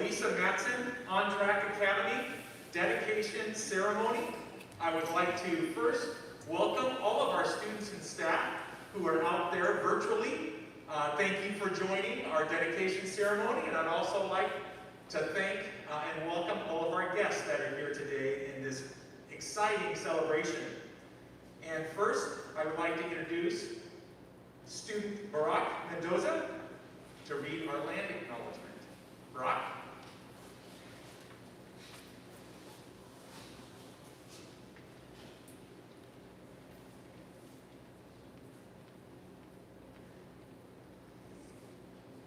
Lisa Mattson On-Track Academy dedication ceremony. I would like to first welcome all of our students and staff who are out there virtually. Thank you for joining our dedication ceremony, and I'd also like to thank and welcome all of our guests that are here today in this exciting celebration. And first, I would like to introduce student Barack Mendoza to read our land acknowledgement. Barack.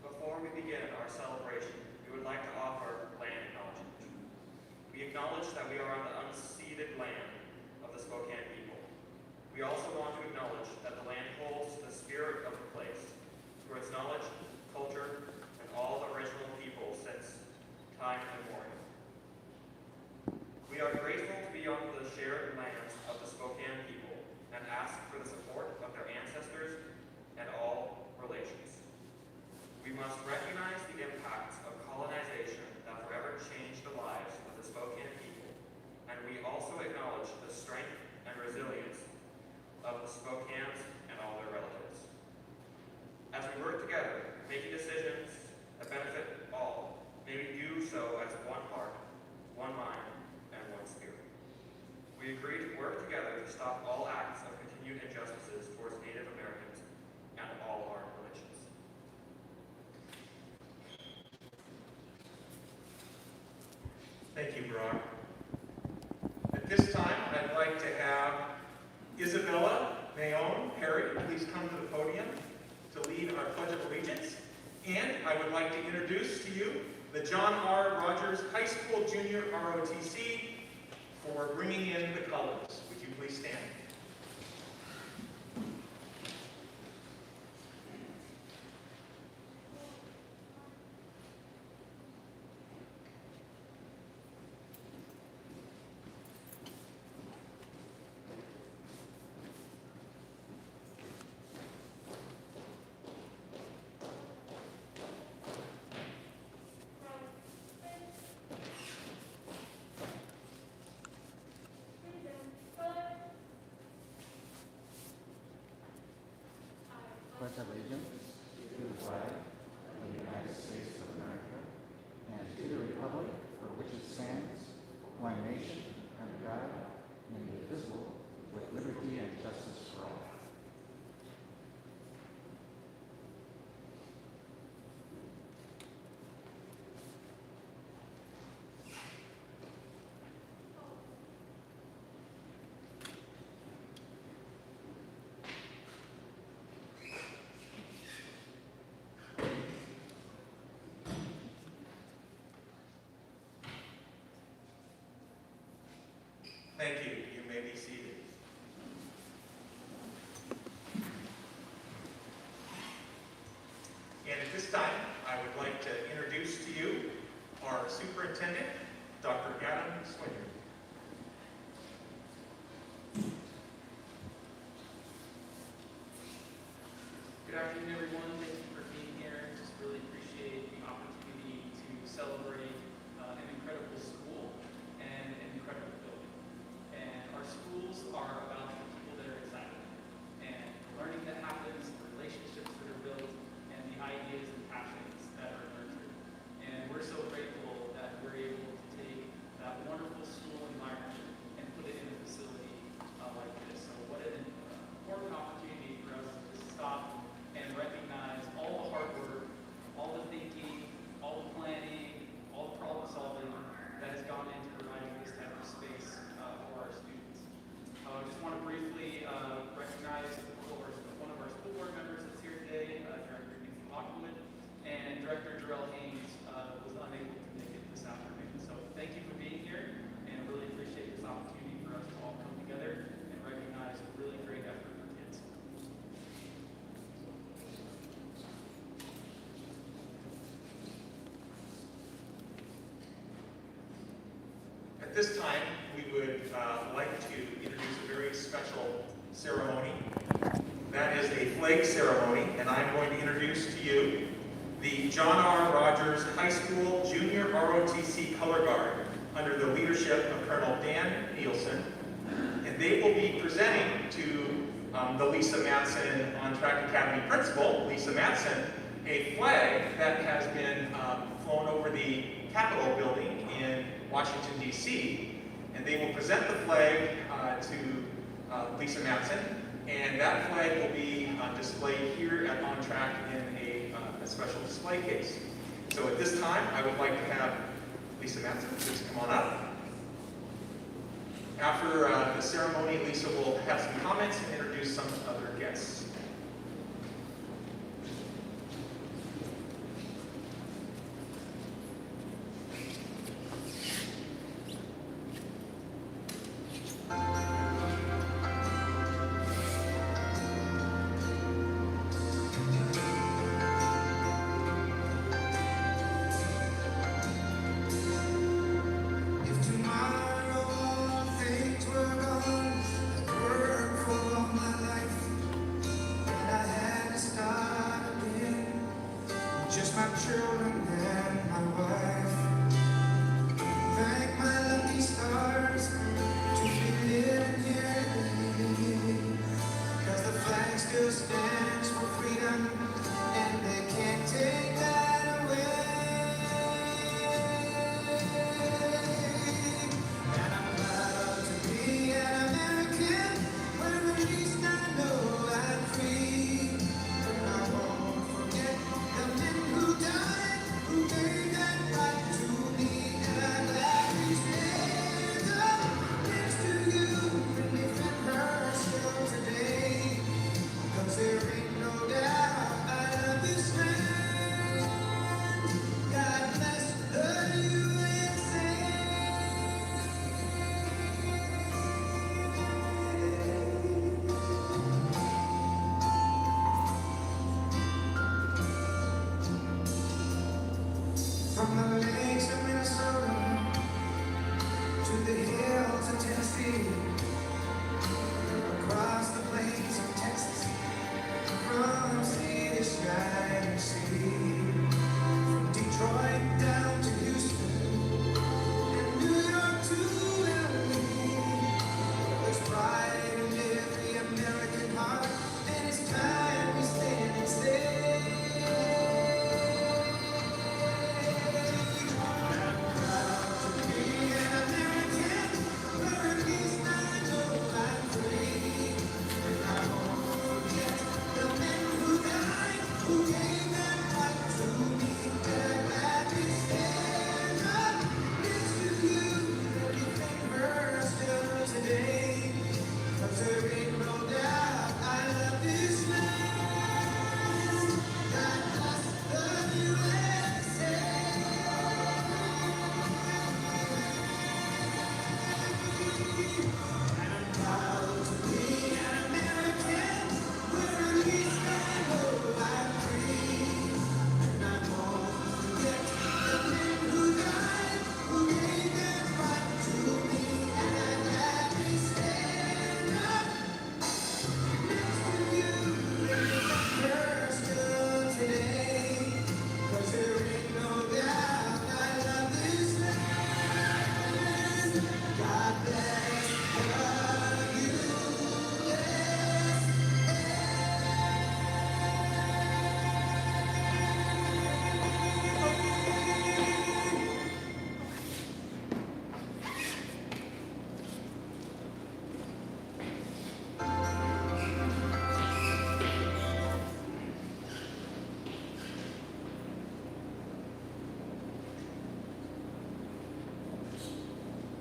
Before we begin our celebration, we would like to offer land acknowledgement. We acknowledge that we are on the unceded land of the Spokane people. We also want to acknowledge that the land holds the spirit of the place through its knowledge, culture, and all the original people since time immemorial. We are grateful to be on the shared lands of the Spokane people and ask for the support of their ancestors and all relations. We must recognize the impacts of colonization that forever changed the lives of the Spokane people, and we also acknowledge the strength and resilience of the Spokanes and all their relatives. As we work together, making decisions that benefit all, may we do so as one heart, one mind, and one spirit. We agree to work together to stop all acts of continued injustices towards Native Americans and all our relations. Thank you, Barack. At this time, I'd like to have Isabella Mayon Perry please come to the podium to lead our Pledge of Allegiance. And I would like to introduce to you the John R. Rogers High School Junior ROTC for bringing in the colors. Would you please stand? Pledge allegiance to the flag of the United States of America and to the republic for which it stands, one nation, under God, indivisible, with liberty and justice for all. Thank you. You may be seated. And at this time, I would like to introduce to you our Superintendent, Dr. Adam Swinyer. Good afternoon, everyone. Thank you for being here. Just really appreciate the opportunity to celebrate an incredible school and an incredible building. And our schools are about the people that are excited, and learning that happens, the relationships that are built, and the ideas and passions that are nurtured. And we're so grateful that we're able to take that wonderful school environment and put it in a facility like this. So what an important opportunity for us to stop and recognize all the hard work, all the thinking, all the planning, all the problem solving that has gone into providing this type of space for our students. I just want to briefly recognize one of our school board members that's here today, Director Nathan Lockwood, and Director Jarrell Haynes was unable to make it this afternoon. So thank you for being here, and really appreciate this opportunity for us to all come together and recognize a really great effort for kids. At this time, we would like to introduce a very special ceremony. That is a flag ceremony, and I'm going to introduce to you the John R. Rogers High School Junior ROTC Color Guard under the leadership of Colonel Dan Nielsen. And they will be presenting to the Lisa Mattson On Track Academy principal, Lisa Mattson, a flag that has been flown over the Capitol building in Washington, D.C. And they will present the flag to Lisa Mattson, and that flag will be displayed here at On Track in a special display case. So at this time, I would like to have Lisa Mattson please come on up. After the ceremony, Lisa will have some comments and introduce some other guests.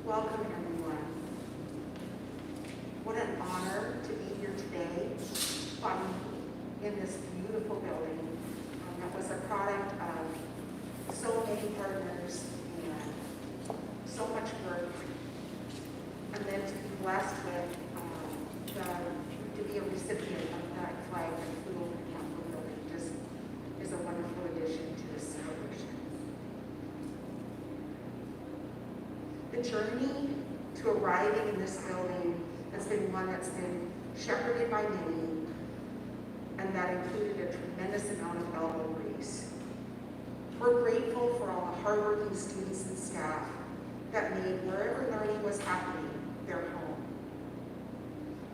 Welcome, everyone. What an honor to be here today in this beautiful building that was a product of so many partners and so much work. And then to be blessed with to be a recipient of that flag that flew over the Capitol building just is a wonderful addition to this celebration. The journey to arriving in this building has been one that's been shepherded by many, and that included a tremendous amount of elbow grease. We're grateful for all the hardworking students and staff that made wherever learning was happening their home.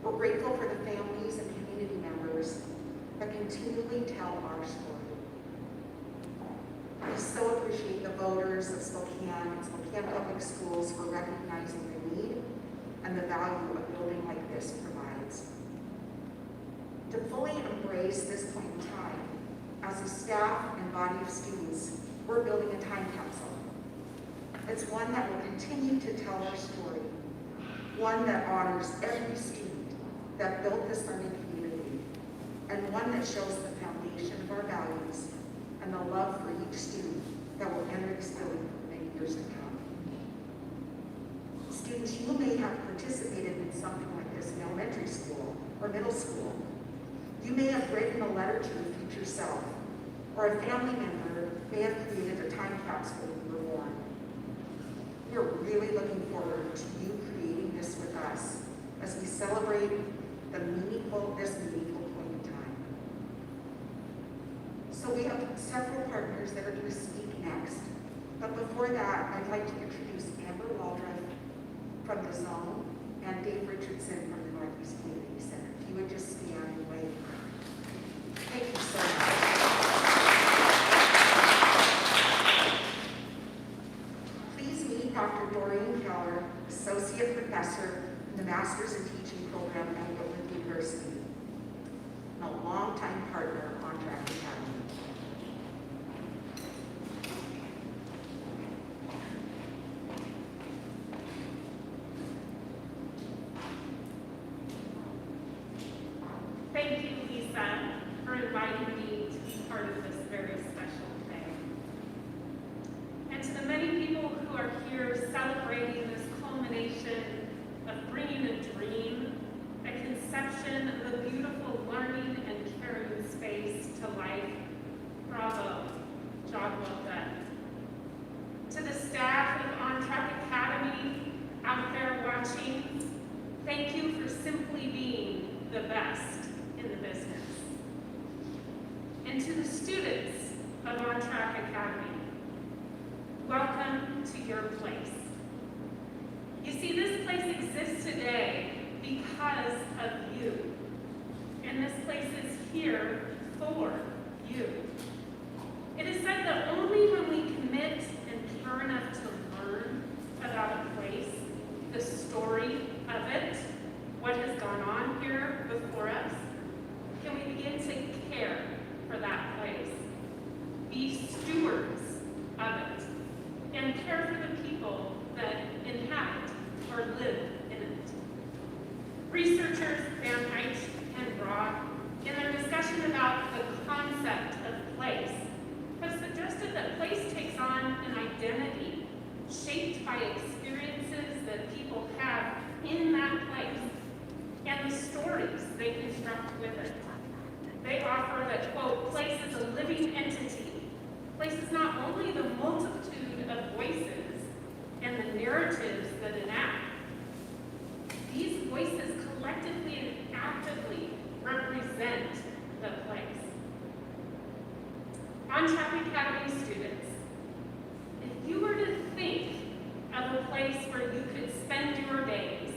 We're grateful for the families and community members that continually tell our story. We so appreciate the voters of Spokane and Spokane Public Schools for recognizing the need and the value a building like this provides. To fully embrace this point in time, as a staff and body of students, we're building a time capsule. It's one that will continue to tell our story, one that honors every student that built this learning community, and one that shows the foundation of our values and the love for each student that will enter this building for many years to come. Students, you may have participated in something like this in elementary school or middle school. You may have written a letter to your future self, or a family member may have created a time capsule when you were born. We're really looking forward to you creating this with us as we celebrate this meaningful point in time. So we have several partners that are going to speak next. But before that, I'd like to introduce Amber Waldron from the Zone and Dave Richardson from the Northeast Community Center. If you would just stand and wave. Thank you so much. Please meet Dr. Doreen Keller, Associate Professor in the Masters in Teaching Program at Woodland University, and a longtime partner of On Track Academy. Thank you, Lisa, for inviting me to be part of this very special day. And to the many people who are here celebrating this culmination of bringing a dream, a conception of a beautiful learning and caring space to life, bravo, job well done. To the staff of On Track Academy out there watching, thank you for simply being the best in the business. And to the students of On Track Academy, welcome to your place. You see, this place exists today because of you. And this place is here for you. It is said that only when we commit and care enough to learn about a place, the story of it, what has gone on here before us, can we begin to care for that place, be stewards of it, and care for the people that inhabit or live in it. Researchers Van Eyck and Broad, in their discussion about the concept of place, have suggested that place takes on an identity shaped by experiences that people have in that place and the stories they construct with it. They offer that, quote, place is a living entity. Place is not only the multitude of voices and the narratives that enact. These voices collectively and actively represent the place. On Track Academy students, if you were to think of a place where you could spend your days,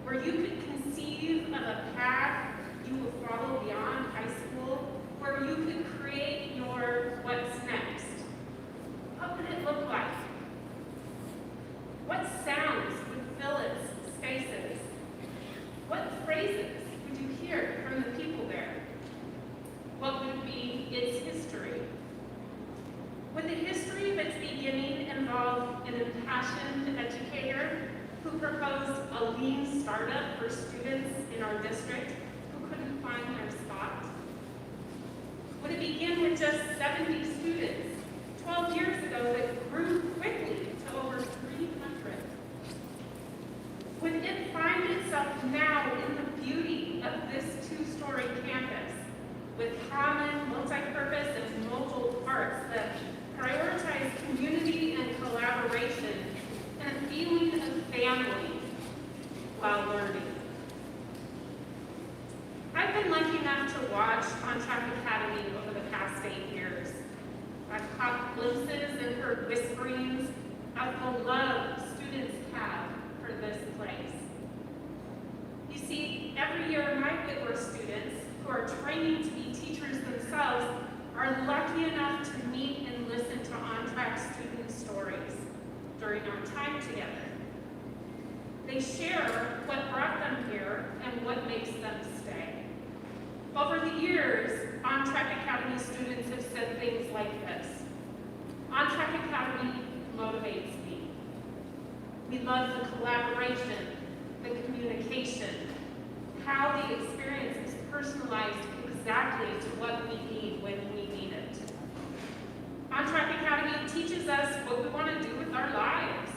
where you could conceive of a path you will follow beyond high school, where you could create your what's next, what would it look like? What sounds would fill its spaces? What phrases would you hear from the people there? What would be its history? Would the history of its beginning involve an impassioned educator who proposed a lean startup for students in our district who couldn't find their spot? Would it begin with just 70 students 12 years ago that grew quickly to over 300? Would it find itself now in the beauty of this two-story campus with common, multi-purpose, and mobile parts that prioritize community and collaboration and a feeling of family while learning? I've been lucky enough to watch On Track Academy over the past 8 years. I've caught glimpses and heard whisperings of the love students have for this place. You see, every year my Whitworth students, who are training to be teachers themselves, are lucky enough to meet and listen to on-track student stories during our time together. They share what brought them here and what makes them stay. Over the years, On-Track Academy students have said things like this: On-Track Academy motivates me. We love the collaboration, the communication, how the experience is personalized exactly to what we need when we need it. On-Track Academy teaches us what we want to do with our lives.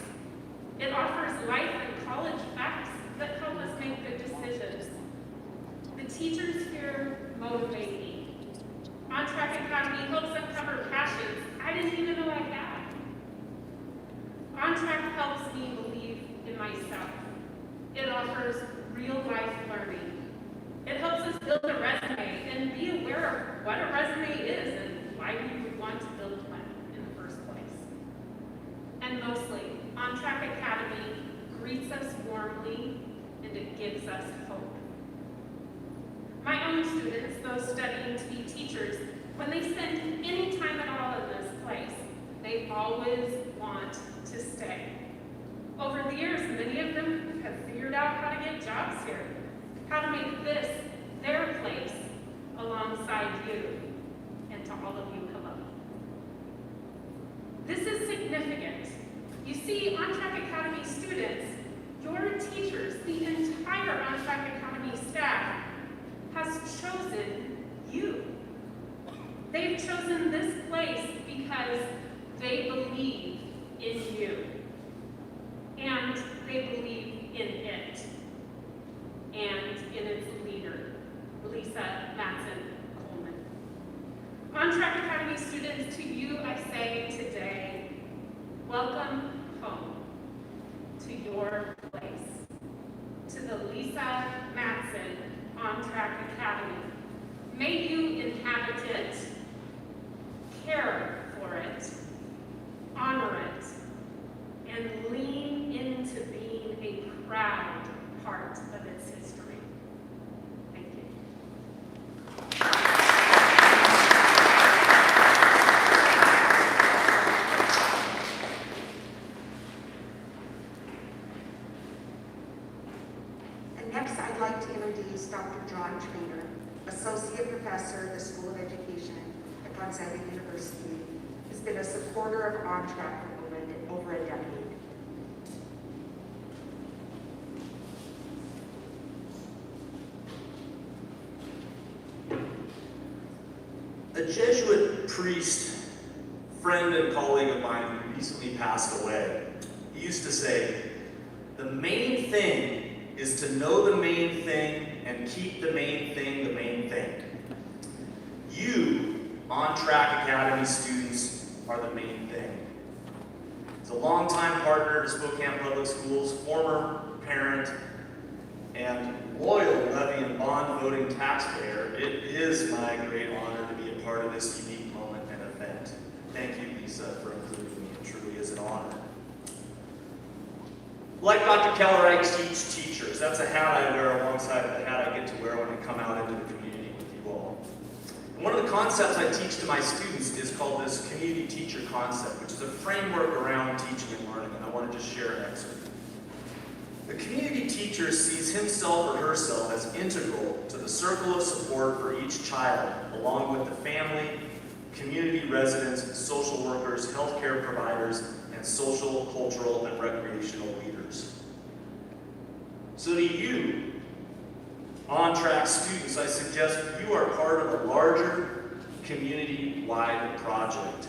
It offers life and college facts that help us make good decisions. The teachers here motivate me. On-Track Academy helps uncover passions I didn't even know I had. On-Track helps me believe in myself. It offers real-life learning. It helps us build a resume and be aware of what a resume is and why we would want to build one in the first place. And mostly, On-Track Academy greets us warmly and it gives us hope. My own students, those studying to be teachers, when they spend any time at all in this place, they always want to stay. Over the years, many of them have figured out how to get jobs here, how to make this their place alongside you, and to all of you, hello. This is significant. You see, On-Track Academy students, your teachers, the entire On-Track Academy staff has chosen you. They've chosen this place because they believe in you. And they believe in it. And in its leader, Mattson. On-Track Academy students, to you I say today, welcome home to your place, to the Mattson On-Track Academy. May you inhabit it, care for it, honor it, and lean into being a proud part of its history. Thank you. And next, I'd like to introduce Dr. John Trainer, Associate Professor at the School of Education at Gonzaga University, who's been a supporter of On-Track for over a decade. A Jesuit priest, friend and colleague of mine who recently passed away, he used to say, the main thing is to know the main thing and keep the main thing the main thing. You, On-Track Academy students, are the main thing. As a longtime partner to Spokane Public Schools, former parent, and loyal levy and bond voting taxpayer, it is my great honor to be a part of this unique moment and event. Thank you, Lisa, for including me. It truly is an honor. Like Dr. Keller, I teach teachers. That's a hat I wear alongside of the hat I get to wear when I come out into the community with you all. And one of the concepts I teach to my students is called this community teacher concept, which is a framework around teaching and learning, and I want to just share an excerpt. The community teacher sees himself or herself as integral to the circle of support for each child, along with the family, community residents, social workers, healthcare providers, and social, cultural, and recreational leaders. So to you, on-track students, I suggest you are part of a larger community-wide project.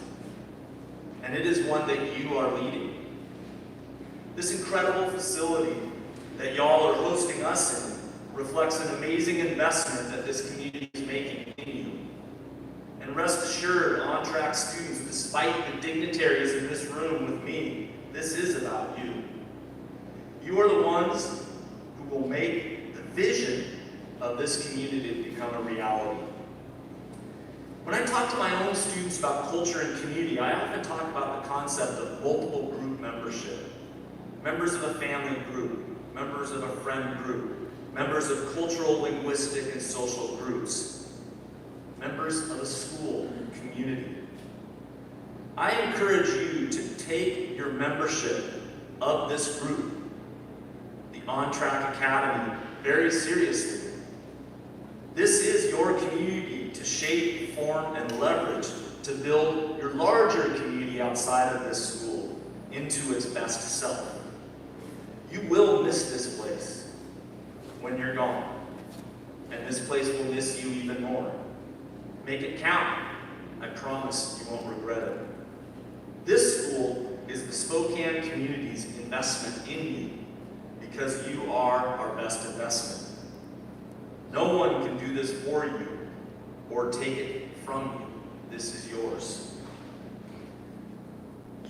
And it is one that you are leading. This incredible facility that y'all are hosting us in reflects an amazing investment that this community is making in you. And rest assured, on-track students, despite the dignitaries in this room with me, this is about you. You are the ones who will make the vision of this community become a reality. When I talk to my own students about culture and community, I often talk about the concept of multiple group membership. Members of a family group, members of a friend group, members of cultural, linguistic, and social groups, members of a school community. I encourage you to take your membership of this group, the On Track Academy, very seriously. This is your community to shape, form, and leverage to build your larger community outside of this school into its best self. You will miss this place when you're gone, and this place will miss you even more. Make it count. I promise you won't regret it. This school is the Spokane community's investment in you because you are our best investment. No one can do this for you or take it from you. This is yours.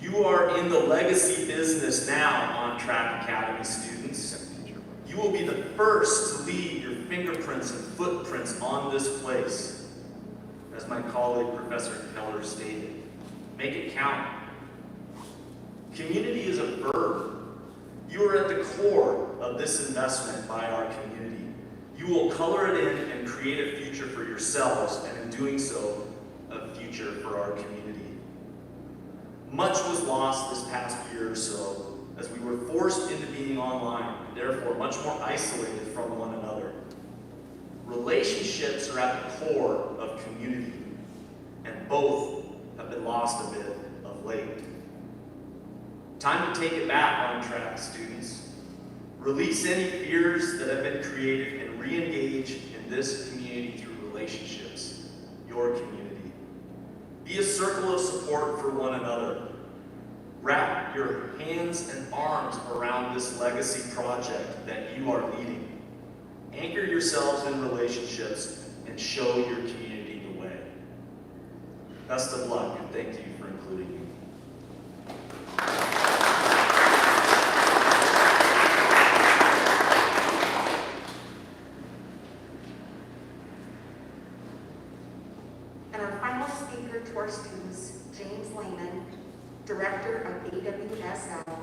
You are in the legacy business now, On Track Academy students. You will be the first to leave your fingerprints and footprints on this place, as my colleague Professor Keller stated. Make it count. Community is a verb. You are at the core of this investment by our community. You will color it in and create a future for yourselves, and in doing so, a future for our community. Much was lost this past year or so as we were forced into being online, and therefore much more isolated from one another. Relationships are at the core of community, and both have been lost a bit of late. Time to take it back, On Track students. Release any fears that have been created and re-engage in this community through relationships, your community. Be a circle of support for one another. Wrap your hands and arms around this legacy project that you are leading. Anchor yourselves in relationships and show your community the way. Best of luck, and thank you for including me. And our final speaker to our students, James Lehman, Director of AWSL.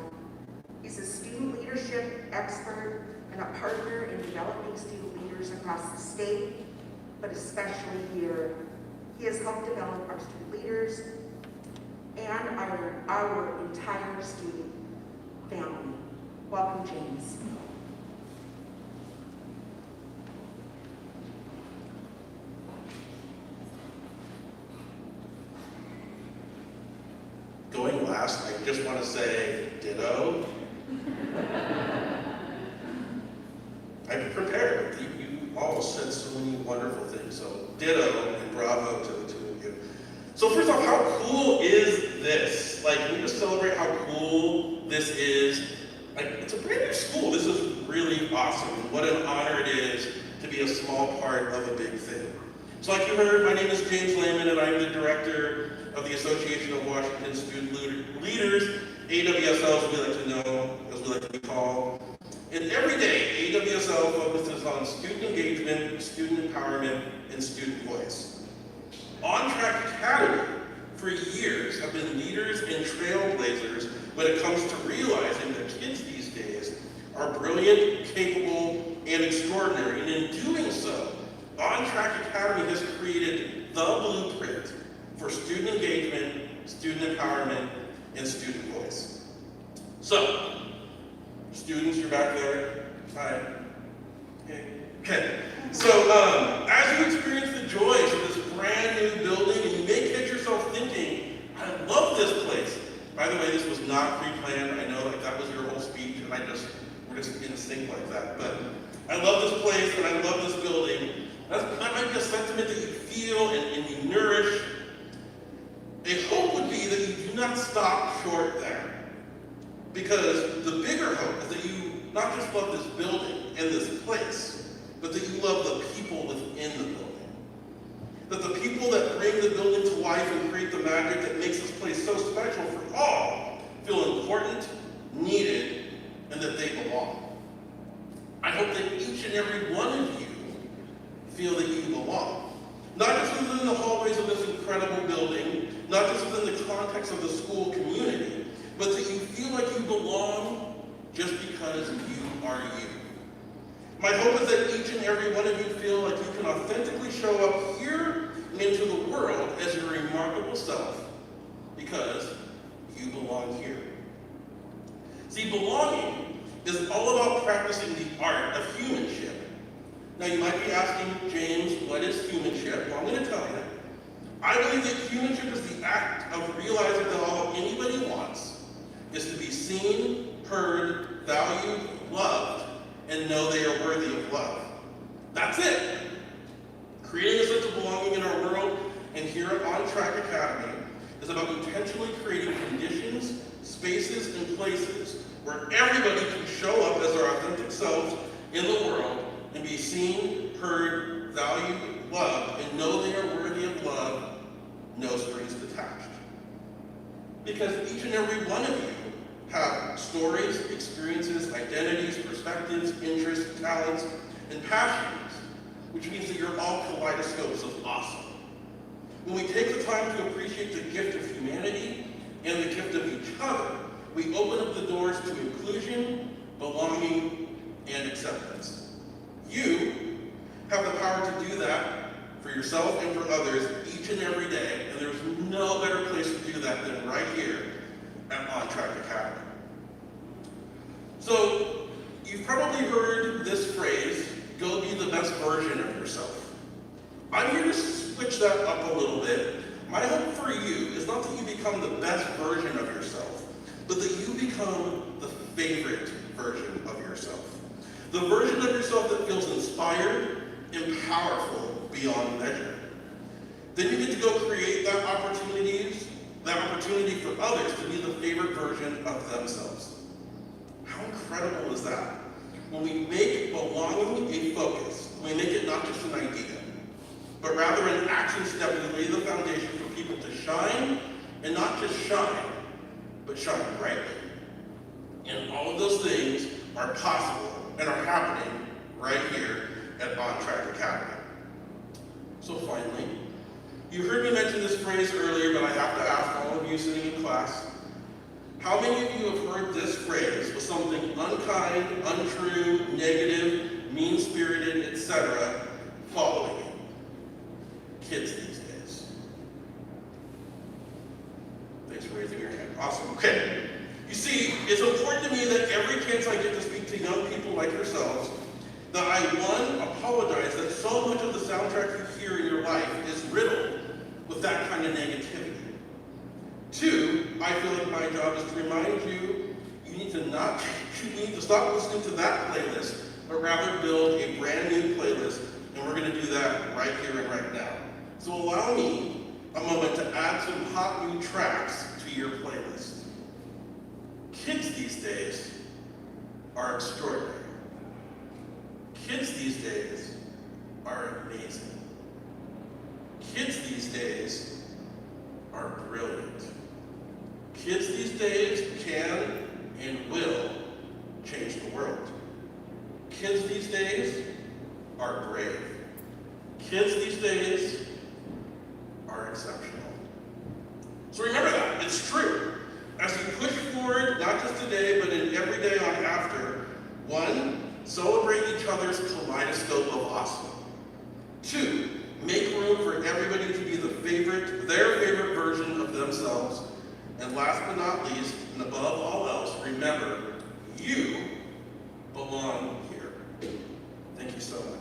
He's a student leadership expert and a partner in developing student leaders across the state, but especially here. He has helped develop our student leaders and our entire student family. Welcome, James. Going last, I just want to say ditto. I'm prepared. You all said so many wonderful things, so ditto and bravo to the two of you. So first off, how cool is this? Like, we just celebrate how cool this is. Like, it's a brand new school. This is really awesome. What an honor it is to be a small part of a big thing. So like you heard, my name is James Lehman, and I'm the director of the Association of Washington Student Leaders, AWSL as we like to know, as we like to be called. And every day, AWSL focuses on student engagement, student empowerment, and student voice. On Track Academy, for years, have been leaders and trailblazers when it comes to realizing that kids these days are brilliant, capable, and extraordinary. And in doing so, On Track Academy has created the blueprint for student engagement, student empowerment, and student voice. So, students, you're back there. Hi. Okay. So, as you experience the joys of this brand new building, and you may catch yourself thinking, I love this place. By the way, this was not pre-planned. I know that was your whole speech, and we're just in sync like that. But I love this place, and I love this building. That might be a sentiment that you feel and you nourish. A hope would be that you do not stop short there. Because the bigger hope is that you not just love this building and this place, but that you love the people within the building. That the people that bring the building to life and create the magic that makes this place so special for all feel important, needed, and that they belong. I hope that each and every one of you feel that you belong. Not just within the hallways of this incredible building, not just within the context of the school community, but that you feel like you belong just because you are you. My hope is that each and every one of you feel like you can authentically show up here and into the world as your remarkable self because you belong here. See, belonging is all about practicing the art of humanship. Now you might be asking, James, what is humanship? Well, I'm going to tell you. I believe that humanship is the act of realizing that all anybody wants is to be seen, heard, valued, loved, and know they are worthy of love. That's it. Creating a sense of belonging in our world and here at On Track Academy is about intentionally creating conditions, spaces, and places where everybody can show up as their authentic selves in the world and be seen, heard, valued, loved, and know they are worthy of love, no strings attached. Because each and every one of you have stories, experiences, identities, perspectives, interests, talents, and passions, which means that you're all kaleidoscopes of awesome. When we take the time to appreciate the gift of humanity and the gift of each other, we open up the doors to inclusion, belonging, and acceptance. You have the power to do that for yourself and for others each and every day, and there's no better place to do that than right here at On Track Academy. So, you've probably heard this phrase, go be the best version of yourself. I'm here to switch that up a little bit. My hope for you is not that you become the best version of yourself, but that you become the favorite version of yourself. The version of yourself that feels inspired and powerful beyond measure. Then you get to go create that opportunity for others to be the favorite version of themselves. How incredible is that? When we make belonging a focus, we make it not just an idea, but rather an action step to lay the foundation for people to shine, and not just shine, but shine brightly. And all of those things are possible and are happening right here at On Track Academy. So finally, you heard me mention this phrase earlier, but I have to ask all of you sitting in class, how many of you have heard this phrase with something unkind, untrue, negative, mean-spirited, etc. following it? Kids these days. Thanks for raising your hand. Awesome. Okay. You see, it's important to me that every chance I get to speak to young people like yourselves, that I, one, apologize that so much of the soundtrack you hear in your life is riddled with that kind of negativity. Two, I feel like my job is to remind you, you need to stop listening to that playlist, but rather build a brand new playlist, and we're going to do that right here and right now. So allow me a moment to add some hot new tracks to your playlist. Kids these days are extraordinary. Kids these days are amazing. Kids these days are brilliant. Kids these days can and will change the world. Kids these days are brave. Kids these days are exceptional. So remember that, it's true. As you push forward, not just today, but in every day on after, one, celebrate each other's kaleidoscope of awesome. Two, make room for everybody to be their favorite version of themselves. And last but not least, and above all else, remember, you belong here. Thank you so much.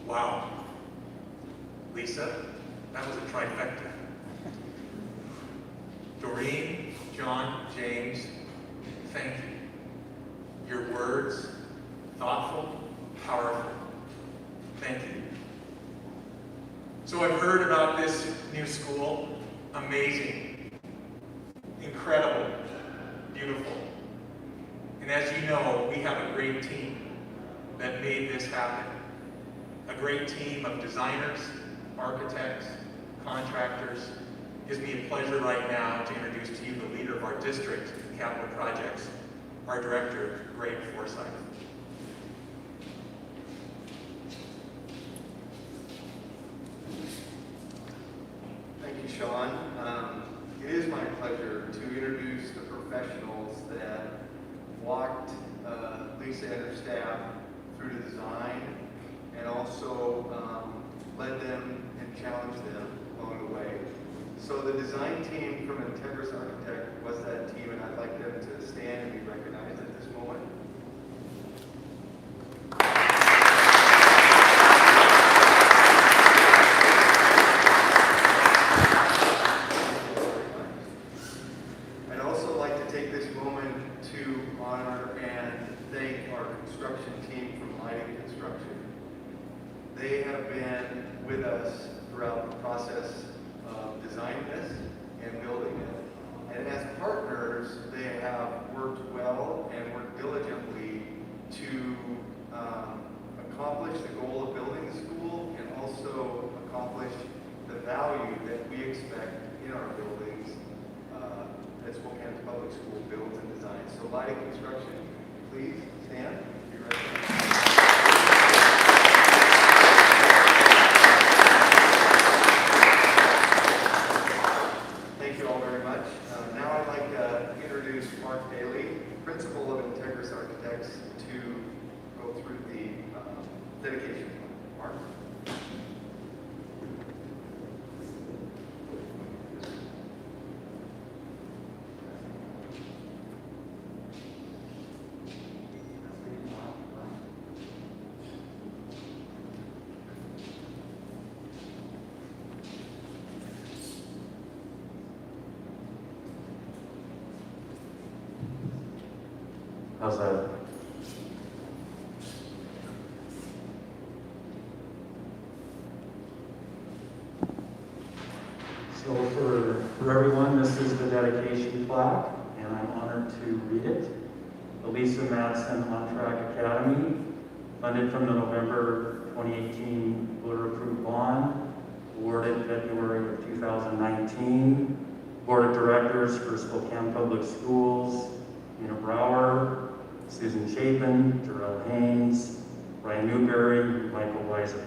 Wow. Lisa, that was a trifecta. Doreen, John, James, thank you. Your words, thoughtful, powerful. Thank you. So I've heard about this new school. Amazing. Incredible. Beautiful. And as you know, we have a great team. that made this happen. A great team of designers, architects, contractors. It gives me a pleasure right now to introduce to you the leader of our district capital projects, our director, Greg Forsyth. Thank you, Sean. It is my pleasure to introduce the professionals that walked Lisa and her staff through the design and also led them and challenged them along the way. So the design team from Integris Architect was that team, and I'd like them to stand and be recognized at this moment. I'd also like to take this moment to honor and thank our construction team from Lighting Construction. They have been with us throughout the process of designing this and building it. And as partners, they have worked well and worked diligently to accomplish the goal of building the school and also accomplish the value that we expect in our buildings that Spokane Public School builds and designs. So Lighting Construction, please stand. Be recognized. Thank you all very much. Now I'd like to introduce Mark Daly, principal of Integris Architects, to go through the dedication. Mark? How's that? So for everyone, this is the dedication plaque, and I'm honored to read it. Elisa Mattson On Track Academy, funded from the November 2018 voter-approved bond, awarded February of 2019. Board of Directors for Spokane Public Schools, Nina Brower, Susan Chapin, Jarrell Haynes, Ryan Newberry, Michael Weiser.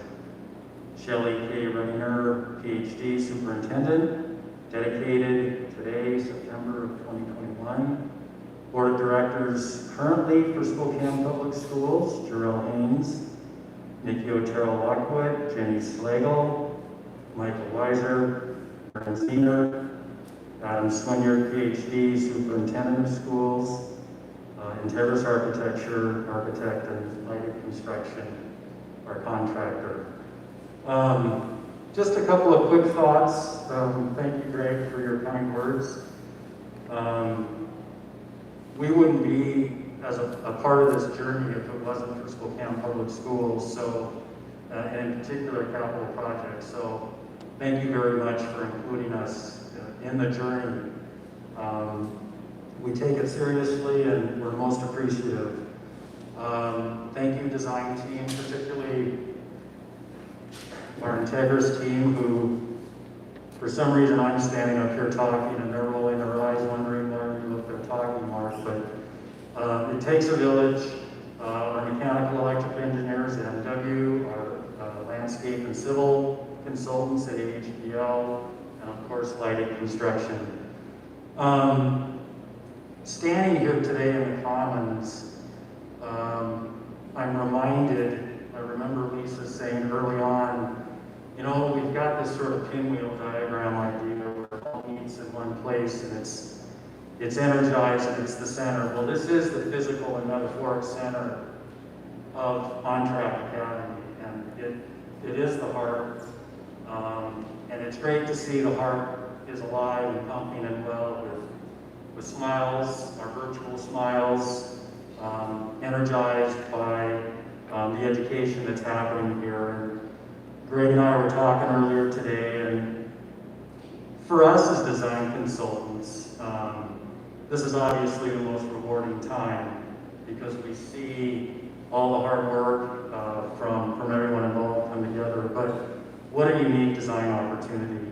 Shelley K. Reiner, PhD, Superintendent, dedicated today, September of 2021. Board of Directors currently for Spokane Public Schools, Jarrell Haynes, Nikki Otero Lockwood, Jenny Slagle, Michael Weiser, Aaron Senior, Adam Swinyer, PhD, Superintendent of Schools, Integris Architecture, Architect, and Lighting Construction, our contractor. Just a couple of quick thoughts. Thank you, Greg, for your kind words. We wouldn't be as a part of this journey if it wasn't for Spokane Public Schools, so, and in particular capital projects. So thank you very much for including us in the journey. We take it seriously and we're most appreciative. Thank you, design team, particularly our Integris team, who, for some reason, I'm standing up here talking and they're rolling their eyes, wondering why are you up there talking, Mark. But it takes a village. Our mechanical electrical engineers at MW, our landscape and civil consultants at HDL, and of course, lighting construction. Standing here today in the Commons, I'm reminded, I remember Lisa saying early on, you know, we've got this sort of pinwheel diagram idea where it all meets in one place and it's energized and it's the center. Well, this is the physical and metaphoric center of On Track Academy, and it is the heart. And it's great to see the heart is alive and pumping and well with smiles, our virtual smiles, energized by the education that's happening here. And Greg and I were talking earlier today, and for us as design consultants, this is obviously the most rewarding time because we see all the hard work from everyone involved come together. But what a unique design opportunity.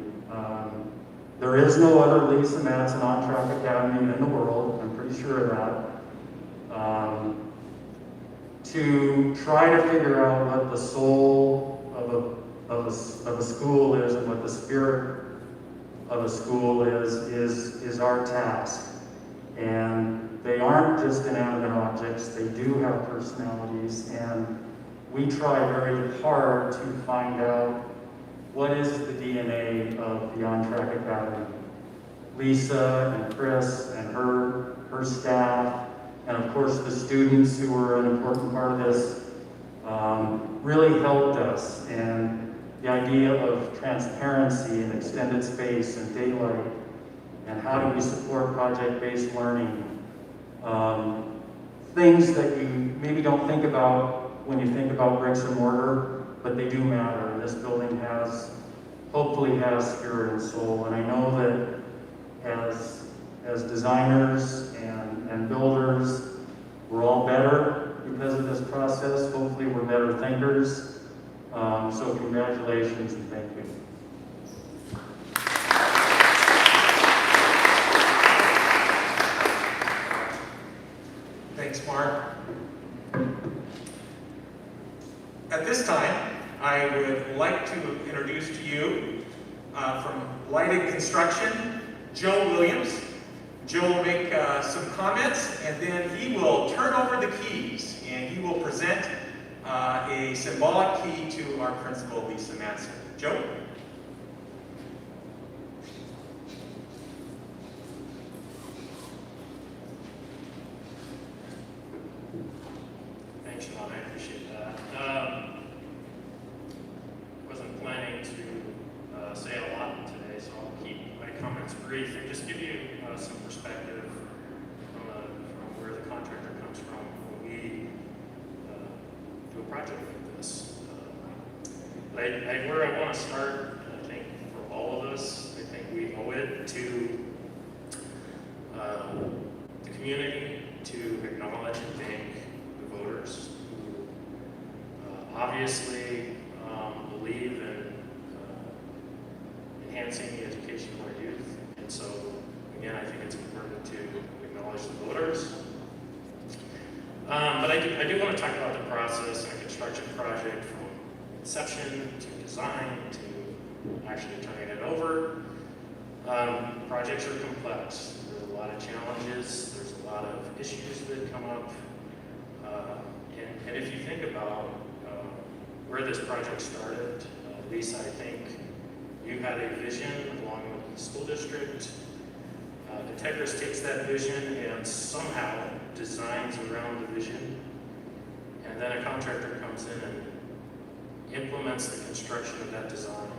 There is no other Lisa Mattson on-track academy in the world, I'm pretty sure of that. To try to figure out what the soul of a school is and what the spirit of a school is our task. And they aren't just inanimate objects, they do have personalities, and we try very hard to find out what is the DNA of the On-Track Academy. Lisa and Chris and her staff, and of course the students who were an important part of this, really helped us. And the idea of transparency and extended space and daylight, and how do we support project-based learning. Things that you maybe don't think about when you think about bricks and mortar, but they do matter. And this building hopefully has spirit and soul. And I know that as designers and builders, we're all better because of this process. Hopefully we're better thinkers. So congratulations and thank you. Thanks, Mark. At this time, I would like to introduce to you from Lighted Construction, Joe Williams. Joe will make some comments, and then he will turn over the keys, and he will present a symbolic key to our principal, Lisa Mattson. Joe? Thanks, Sean. I appreciate that. Wasn't planning to say a lot today, so I'll keep my comments brief and just give you some perspective from where the contractor comes from when we do a project like this. Where I want to start, I think for all of us, I think we owe it to the community to acknowledge and thank the voters who obviously believe in enhancing the education of our youth. And so, again, I think it's important to acknowledge the voters. But I do want to talk about the process and a construction project from inception to design to actually turning it over. Projects are complex. There's a lot of challenges. There's a lot of issues that come up. And if you think about where this project started, Lisa, I think you had a vision along with the school district. Integris takes that vision and somehow designs around the vision. And then a contractor comes in and implements the construction of that design.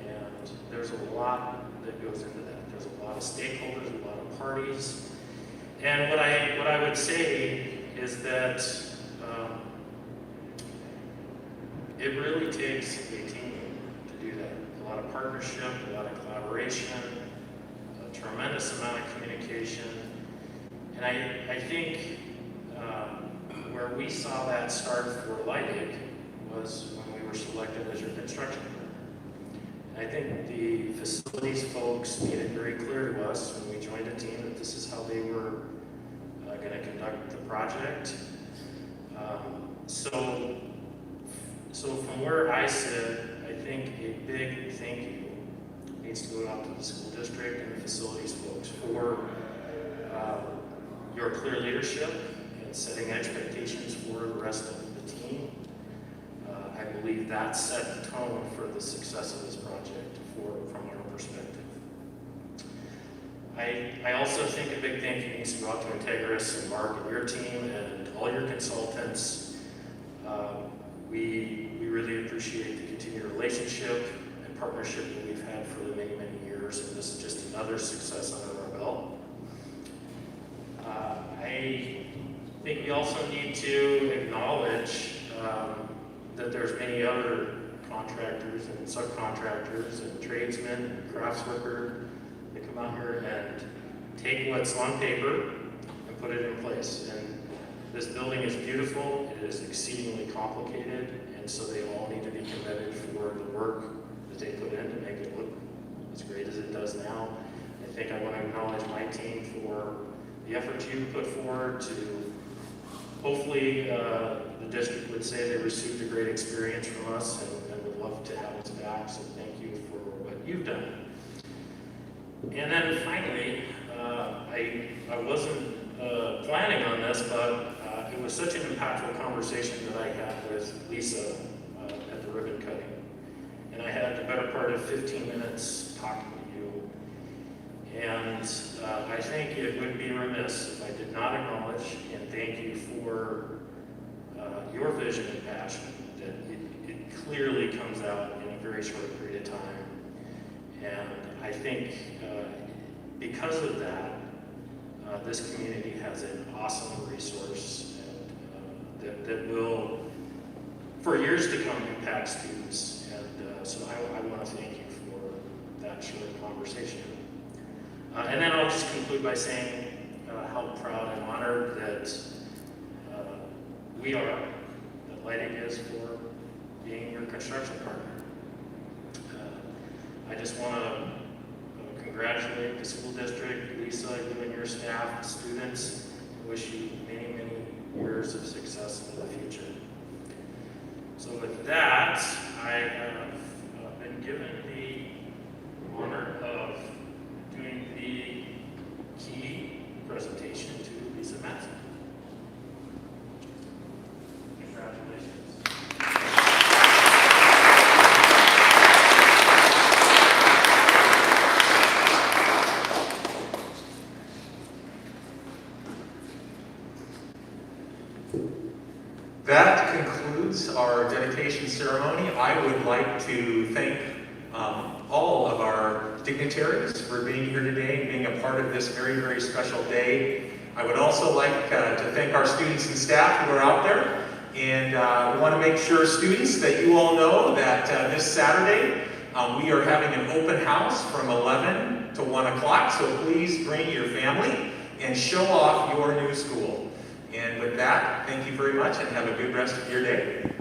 And there's a lot that goes into that. There's a lot of stakeholders, a lot of parties. And what I would say is that it really takes a team to do that. A lot of partnership, a lot of collaboration, a tremendous amount of communication. And I think where we saw that start for Lightig was when we were selected as your construction partner. And I think the facilities folks made it very clear to us when we joined a team that this is how they were going to conduct the project. So from where I sit, I think a big thank you needs to go out to the school district and the facilities folks for your clear leadership and setting expectations for the rest of the team. I believe that set the tone for the success of this project from our perspective. I also think a big thank you needs to go out to Integris and Mark and your team and all your consultants. We really appreciate the continued relationship and partnership that we've had for the many, many years, and this is just another success under our belt. I think we also need to acknowledge that there's many other contractors and subcontractors and tradesmen and craftsworkers that come out here and take what's on paper and put it in place. And This building is beautiful, it is exceedingly complicated, and so they all need to be commended for the work that they put in to make it look as great as it does now. I think I want to acknowledge my team for the effort you put forward to hopefully the district would say they received a great experience from us and would love to have us back, so thank you for what you've done. And then finally, I wasn't planning on this, but it was such an impactful conversation that I had with Lisa at the ribbon cutting. And I had the better part of 15 minutes talking to you. And I think it would be remiss if I did not acknowledge and thank you for your vision and passion. That it clearly comes out in a very short period of time. And I think because of that, this community has an awesome resource and, that will, for years to come, impact students. And so I want to thank you for that short conversation. And then I'll just conclude by saying how proud and honored that we are, that Lighting is, for being your construction partner. I just want to congratulate the school district, Lisa, you and your staff, students. I wish you many, many years of success in the future. So with that, I have been given the honor of doing the key presentation to Lisa Mattson. Congratulations. That concludes our dedication ceremony. I would like to thank all of our dignitaries for being here today and being a part of this very, very special day. I would also like to thank our students and staff who are out there. And we want to make sure, students, that you all know that this Saturday we are having an open house from 11 to 1 o'clock. So please bring your family and show off your new school. And with that, thank you very much and have a good rest of your day.